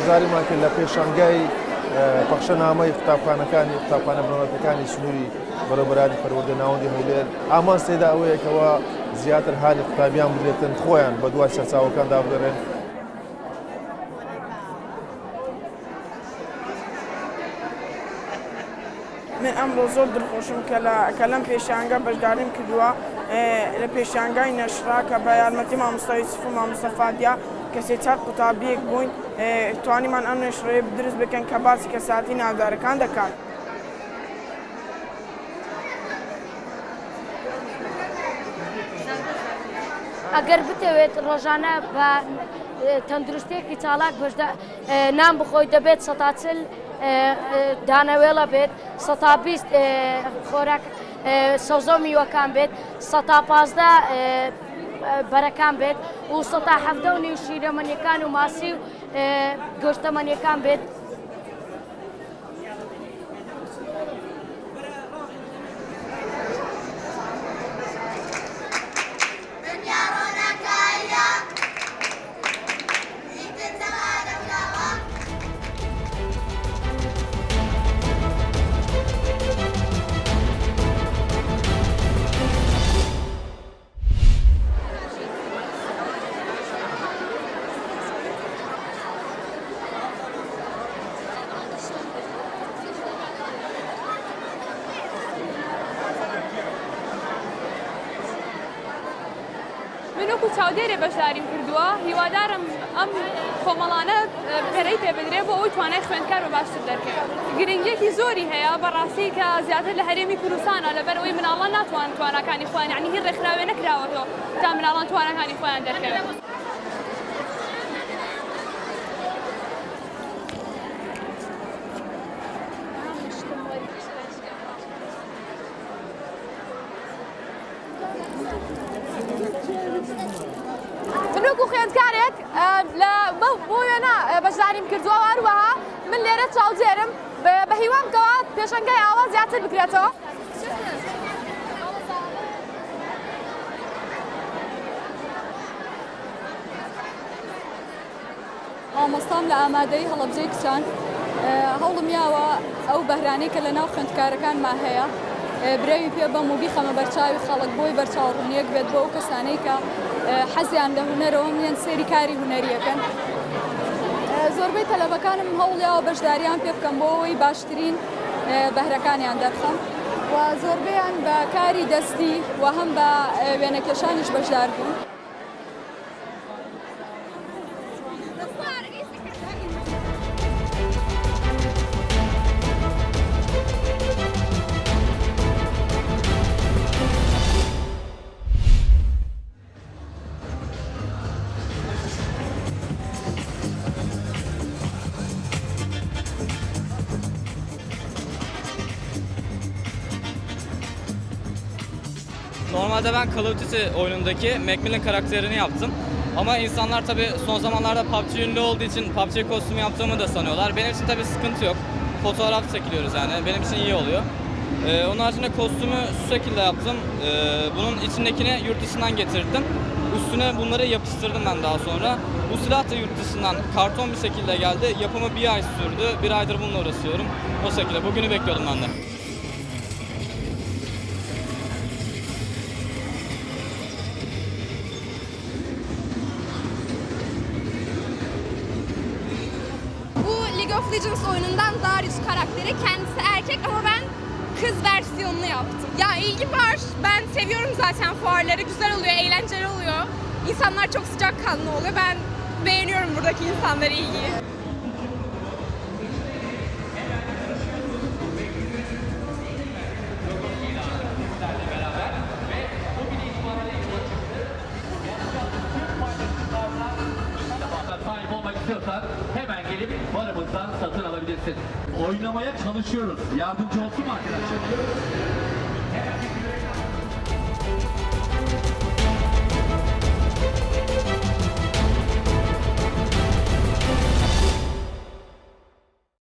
هەواڵبژاریمان کرد لە پێشانگای پەخشەنامەی قوتابخانە بنەڕەتەکانی سنووری بەڕێوەبەرانی پەروەردە ناوەندی هەولێر ئامان سێدا ئەوەیەکەوە زیاتر حالی قوتابیان بدرێتن خۆیان بە دوای سەرچاوەکاندا بگەڕێن. من ئەمڕۆ زۆر دڵخۆشم کە لەم پێشانگە بەشداریم کردووە لە پێشانگای نەشرا کە بە یارمەتی مامۆستا یوسف و مامۆستا فادیا کە سێ-چوار قوتابیەک بووین توانیمان ئەم نەشرەیە دروست بکەن کە باسی کەساتی ناودارەکان دەکات. ئەگەر بتەوێت ڕۆژانە بە تەندروستێکی چالاک نان بخۆی دەبێت 140 دانەوێڵە بێت 120 خۆراک سەوزە و میوەکان بێت 115 بەرەکان بێت و 170 شیرەمەنیەکان و ماسی و گۆشتەمەنیەکان بێت. منوکو چاودێرێ بەشداریم کردووە هیوادارم ئەم کۆمەڵانە پەرەی پێ بدرێت بۆ ئەوی توانای خوێندکار بە باشتر دەرکەوێت. گرنگیەکی زۆری هەیە بەڕاستی کە زیاتر لە هەرێمی کوردستانە لەبەر ئەوەی مناڵان ناتوانن تواناکانی خۆیان یعنی هیچ ڕێکخراوێ نەکراوەتەوە تا مناڵان تواناکانی خۆیان دەرکەوێت. منوکو خوێندکارێک بۆ وێنە بەشداریم کردووە و هەروەها من لێرە چاودێرم بە هیوام کەوا پێشەنگای ئاوا زیاتر بکرێتەوە. مامۆستام لە ئامادەی هەڵەبجەی کچان هەوڵم یاوە ئەو بەهرانەی کە لە ناو خوێندکارەکانمان هەیە برەوی پێ بەم و بیخەمە بەرچاوی خەڵک بۆی بەرچاوڕوونیەک بێت بۆ ئەو کەسانەی کە حەزیان لە هونەرەوە میان سێری کاری هونەریەکەن. زۆربەی تەلەبەکانم هەوڵیاوە بەشداریان پێ بکەم بۆ ئەوەی باشترین بەهرەکانیان دەرخەم و زۆربەیان بە کاری دەستی و هەم بە وێنەکێشانیش بەشدار بوون. Normalde ben Call of Duty oyunundaki Macmillan karakterini yaptım. Ama insanlar tabii son zamanlarda PUBG ünlü olduğu için PUBG kostümü yaptığımı da sanıyorlar. Benim için tabii sıkıntı yok. Fotoğraf çekiliyoruz yani. Benim için iyi oluyor. Onun haricinde kostümü şu şekilde yaptım. Bunun içindekini yurt dışından getirdim. Üstüne bunları yapıştırdım ben daha sonra. Bu silah da yurt dışından karton bir şekilde geldi. Yapımı bir ay sürdü. Bir aydır bununla uğraşıyorum. O şekilde. Bugünü bekliyordum ben de. League of Legends oyunundan Darius karakteri. Kendisi erkek ama ben kız versiyonunu yaptım. Ya ilgi var. Ben seviyorum zaten fuarları. Güzel oluyor, eğlenceli oluyor. İnsanlar çok sıcakkanlı oluyor. Ben beğeniyorum buradaki insanları, ilgiyi. Sahip olmak istiyorsan hemen gelip barımızdan satın alabilirsin. Oynamaya çalışıyoruz. Yardımcı olsun mu arkadaşlar?